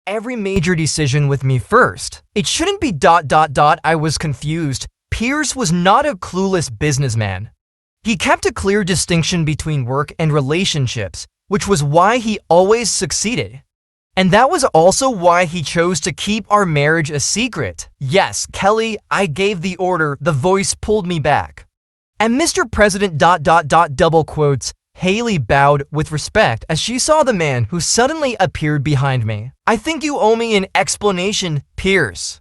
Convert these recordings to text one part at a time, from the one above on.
every major decision with me first. It shouldn't be ... I was confused. Pierce was not a clueless businessman. He kept a clear distinction between work and relationships, which was why he always succeeded. And that was also why he chose to keep our marriage a secret. Yes, Kelly, I gave the order, the voice pulled me back. And Mr. President ... double quotes, Haley bowed with respect as she saw the man who suddenly appeared behind me. I think you owe me an explanation, Pierce.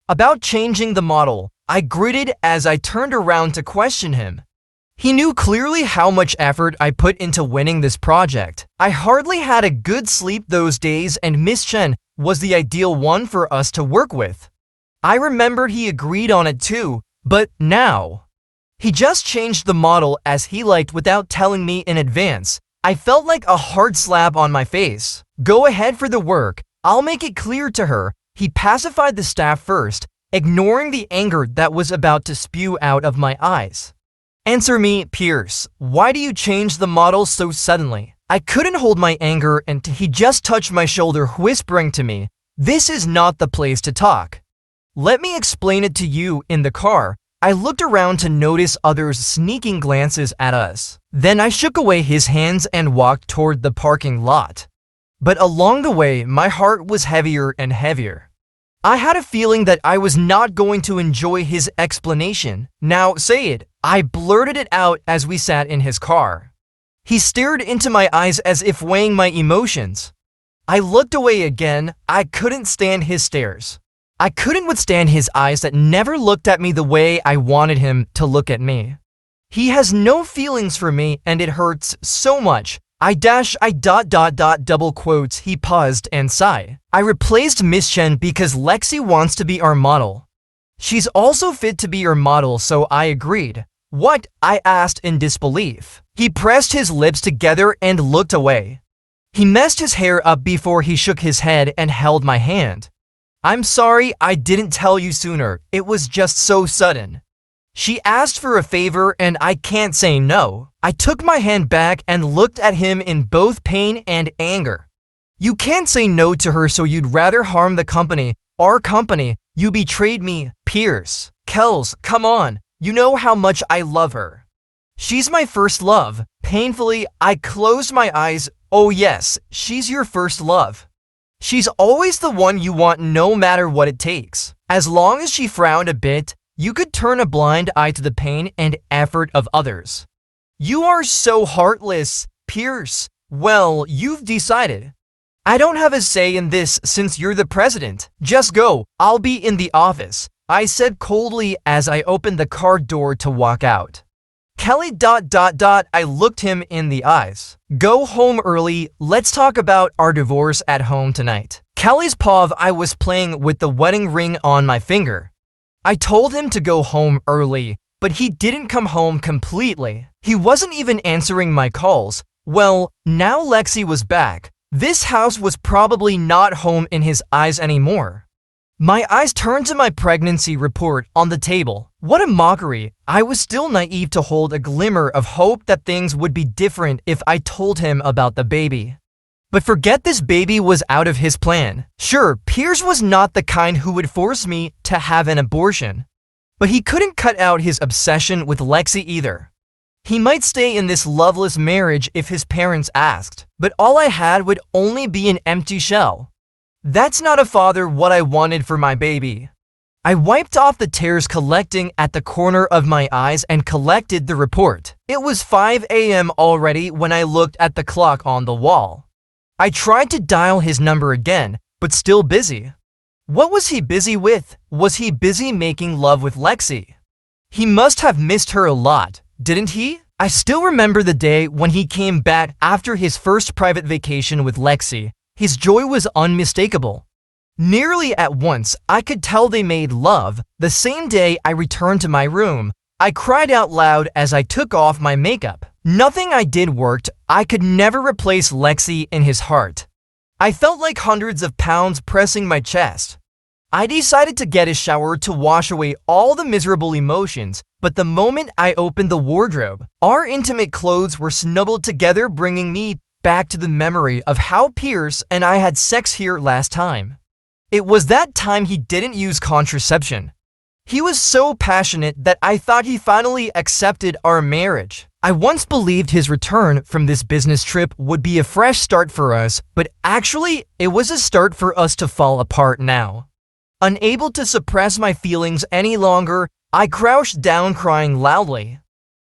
About changing the model, I gritted as I turned around to question him. He knew clearly how much effort I put into winning this project. I hardly had a good sleep those days, and Miss Chen was the ideal one for us to work with. I remembered he agreed on it too, but now he just changed the model as he liked without telling me in advance. I felt like a hard slap on my face. Go ahead for the work. I'll make it clear to her. He pacified the staff first, ignoring the anger that was about to spew out of my eyes. Answer me, Pierce. Why do you change the model so suddenly? I couldn't hold my anger, and he just touched my shoulder, whispering to me, "This is not the place to talk. Let me explain it to you in the car." I looked around to notice others sneaking glances at us. Then I shook away his hands and walked toward the parking lot. But along the way, my heart was heavier and heavier. I had a feeling that I was not going to enjoy his explanation. "Now say it," I blurted it out as we sat in his car. He stared into my eyes as if weighing my emotions. I looked away again. I couldn't stand his stares. I couldn't withstand his eyes that never looked at me the way I wanted him to look at me. He has no feelings for me, and it hurts so much. Double quotes, he paused and sighed. I replaced Miss Chen because Lexi wants to be our model. She's also fit to be your model, so I agreed. What? I asked in disbelief. He pressed his lips together and looked away. He messed his hair up before he shook his head and held my hand. I'm sorry I didn't tell you sooner. It was just so sudden. She asked for a favor and I can't say no. I took my hand back and looked at him in both pain and anger. You can't say no to her, so you'd rather harm the company, our company. You betrayed me, Pierce. Kels, come on. You know how much I love her. She's my first love. Painfully, I closed my eyes. Oh yes, she's your first love. She's always the one you want no matter what it takes. As long as she frowned a bit, you could turn a blind eye to the pain and effort of others. You are so heartless, Pierce. Well, you've decided. I don't have a say in this since you're the president. Just go. I'll be in the office, I said coldly as I opened the car door to walk out. Kelly ... I looked him in the eyes. Go home early. Let's talk about our divorce at home tonight. Kelly's paw. I was playing with the wedding ring on my finger. I told him to go home early, but he didn't come home completely. He wasn't even answering my calls. Well, now Lexi was back. This house was probably not home in his eyes anymore. My eyes turned to my pregnancy report on the table. What a mockery. I was still naive to hold a glimmer of hope that things would be different if I told him about the baby. But forget this baby was out of his plan. Sure, Pierce was not the kind who would force me to have an abortion. But he couldn't cut out his obsession with Lexi either. He might stay in this loveless marriage if his parents asked, but all I had would only be an empty shell. That's not a father what I wanted for my baby. I wiped off the tears collecting at the corner of my eyes and collected the report. It was 5 a.m. already when I looked at the clock on the wall. I tried to dial his number again, but still busy. What was he busy with? Was he busy making love with Lexi? He must have missed her a lot, didn't he? I still remember the day when he came back after his first private vacation with Lexi. His joy was unmistakable. Nearly at once, I could tell they made love. The same day I returned to my room, I cried out loud as I took off my makeup. Nothing I did worked. I could never replace Lexi in his heart. I felt like hundreds of pounds pressing my chest. I decided to get a shower to wash away all the miserable emotions, but the moment I opened the wardrobe, our intimate clothes were snuggled together, bringing me back to the memory of how Pierce and I had sex here last time. It was that time he didn't use contraception. He was so passionate that I thought he finally accepted our marriage. I once believed his return from this business trip would be a fresh start for us, but actually, it was a start for us to fall apart now. Unable to suppress my feelings any longer, I crouched down crying loudly.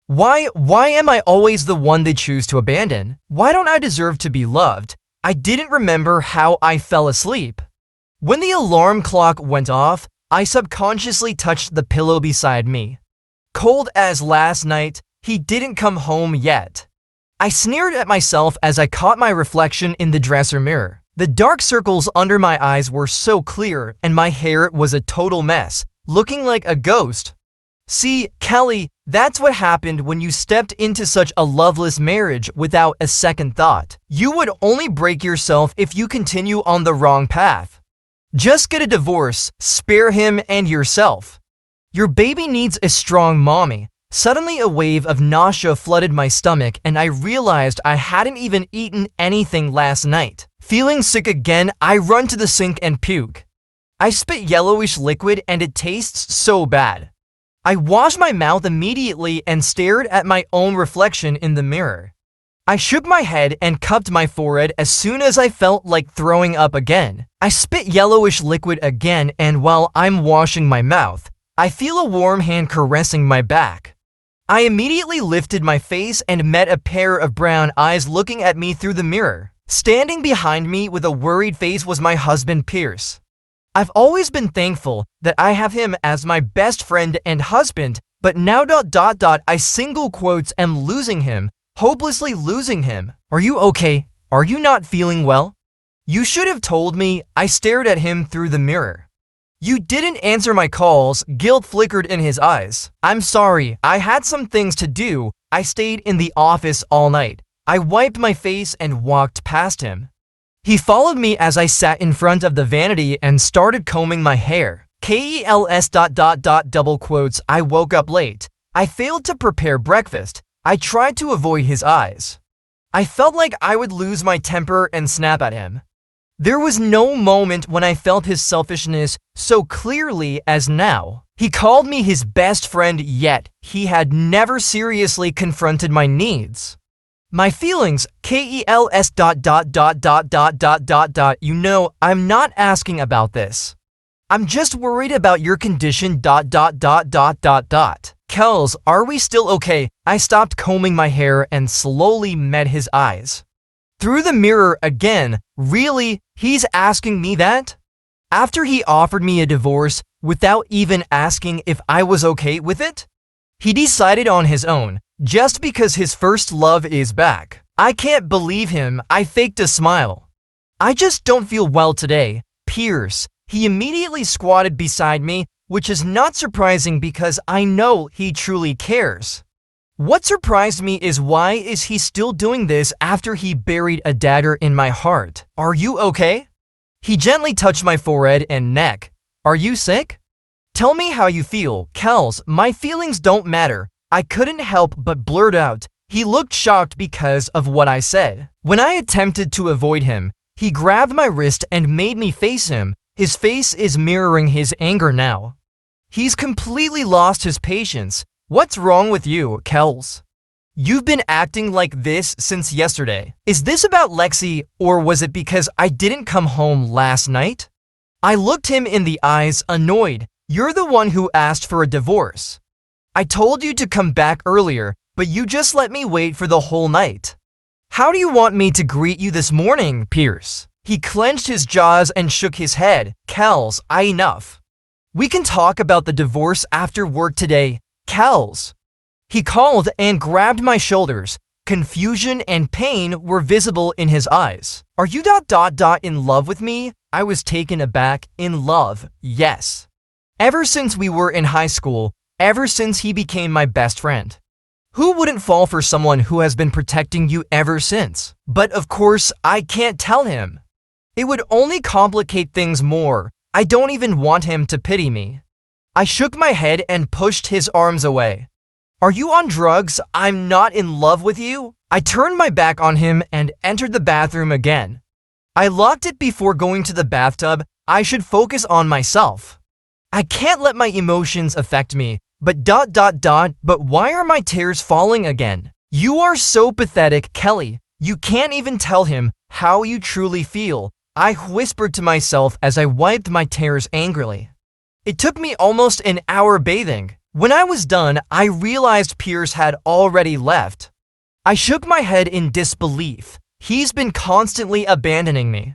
Why am I always the one they choose to abandon? Why don't I deserve to be loved? I didn't remember how I fell asleep. When the alarm clock went off, I subconsciously touched the pillow beside me. Cold as last night, he didn't come home yet. I sneered at myself as I caught my reflection in the dresser mirror. The dark circles under my eyes were so clear, and my hair was a total mess, looking like a ghost. See, Kelly, that's what happened when you stepped into such a loveless marriage without a second thought. You would only break yourself if you continue on the wrong path. Just get a divorce, spare him and yourself. Your baby needs a strong mommy. Suddenly a wave of nausea flooded my stomach and I realized I hadn't even eaten anything last night. Feeling sick again, I run to the sink and puke. I spit yellowish liquid and it tastes so bad. I washed my mouth immediately and stared at my own reflection in the mirror. I shook my head and cupped my forehead as soon as I felt like throwing up again. I spit yellowish liquid again, and while I'm washing my mouth, I feel a warm hand caressing my back. I immediately lifted my face and met a pair of brown eyes looking at me through the mirror. Standing behind me with a worried face was my husband Pierce. I've always been thankful that I have him as my best friend and husband, but now ... I single quotes am losing him. Hopelessly losing him. Are you okay? Are you not feeling well? You should have told me. I stared at him through the mirror. You didn't answer my calls. Guilt flickered in his eyes. I'm sorry. I had some things to do. I stayed in the office all night. I wiped my face and walked past him. He followed me as I sat in front of the vanity and started combing my hair. KELS ... double quotes. I woke up late. I failed to prepare breakfast. I tried to avoid his eyes. I felt like I would lose my temper and snap at him. There was no moment when I felt his selfishness so clearly as now. He called me his best friend, yet he had never seriously confronted my needs. My feelings, KELS ... You know, I'm not asking about this. I'm just worried about your condition ... Kels, are we still okay? I stopped combing my hair and slowly met his eyes. Through the mirror again. Really? He's asking me that? After he offered me a divorce without even asking if I was okay with it? He decided on his own, just because his first love is back. I can't believe him. I faked a smile. I just don't feel well today. Pierce. He immediately squatted beside me, which is not surprising because I know he truly cares. What surprised me is why is he still doing this after he buried a dagger in my heart? Are you okay? He gently touched my forehead and neck. Are you sick? Tell me how you feel. Kels, my feelings don't matter. I couldn't help but blurt out. He looked shocked because of what I said. When I attempted to avoid him, he grabbed my wrist and made me face him. His face is mirroring his anger now. He's completely lost his patience. What's wrong with you, Kels? You've been acting like this since yesterday. Is this about Lexi, or was it because I didn't come home last night? I looked him in the eyes, annoyed. You're the one who asked for a divorce. I told you to come back earlier, but you just let me wait for the whole night. How do you want me to greet you this morning, Pierce? He clenched his jaws and shook his head. Kels, enough. We can talk about the divorce after work today. Kels. He called and grabbed my shoulders. Confusion and pain were visible in his eyes. Are you ... in love with me? I was taken aback. In love, yes. Ever since we were in high school, ever since he became my best friend. Who wouldn't fall for someone who has been protecting you ever since? But of course, I can't tell him. It would only complicate things more. I don't even want him to pity me. I shook my head and pushed his arms away. Are you on drugs? I'm not in love with you. I turned my back on him and entered the bathroom again. I locked it before going to the bathtub. I should focus on myself. I can't let my emotions affect me, but why are my tears falling again? You are so pathetic, Kelly. You can't even tell him how you truly feel, I whispered to myself as I wiped my tears angrily. It took me almost an hour bathing. When I was done, I realized Pierce had already left. I shook my head in disbelief. He's been constantly abandoning me.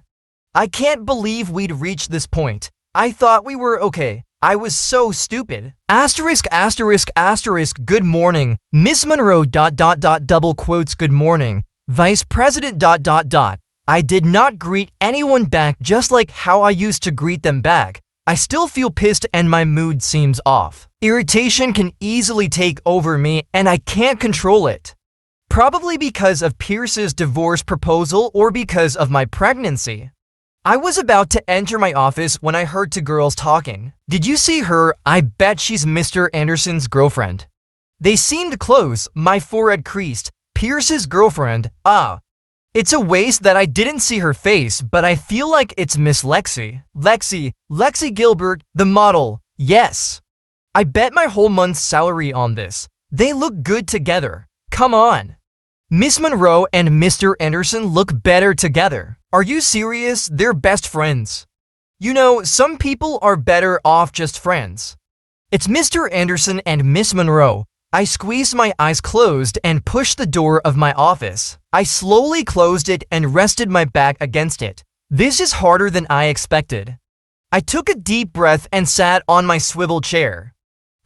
I can't believe we'd reached this point. I thought we were okay. I was so stupid. ******. Good morning. Miss Monroe. Double quotes. Good morning. Vice President. I did not greet anyone back just like how I used to greet them back. I still feel pissed and my mood seems off. Irritation can easily take over me and I can't control it. Probably because of Pierce's divorce proposal or because of my pregnancy. I was about to enter my office when I heard two girls talking. Did you see her? I bet she's Mr. Anderson's girlfriend. They seemed close, my forehead creased. Pierce's girlfriend, It's a waste that I didn't see her face, but I feel like it's Miss Lexi. Lexi Gilbert, the model. Yes. I bet my whole month's salary on this. They look good together. Come on. Miss Monroe and Mr. Anderson look better together. Are you serious? They're best friends. You know, some people are better off just friends. It's Mr. Anderson and Miss Monroe. I squeezed my eyes closed and pushed the door of my office. I slowly closed it and rested my back against it. This is harder than I expected. I took a deep breath and sat on my swivel chair.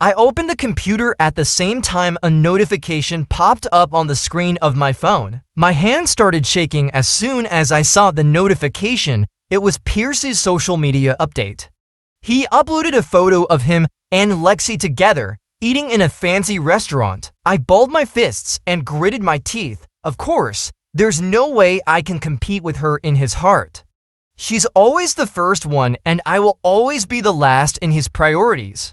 I opened the computer at the same time a notification popped up on the screen of my phone. My hand started shaking as soon as I saw the notification. It was Pierce's social media update. He uploaded a photo of him and Lexi together, eating in a fancy restaurant. I balled my fists and gritted my teeth. Of course, there's no way I can compete with her in his heart. She's always the first one and I will always be the last in his priorities.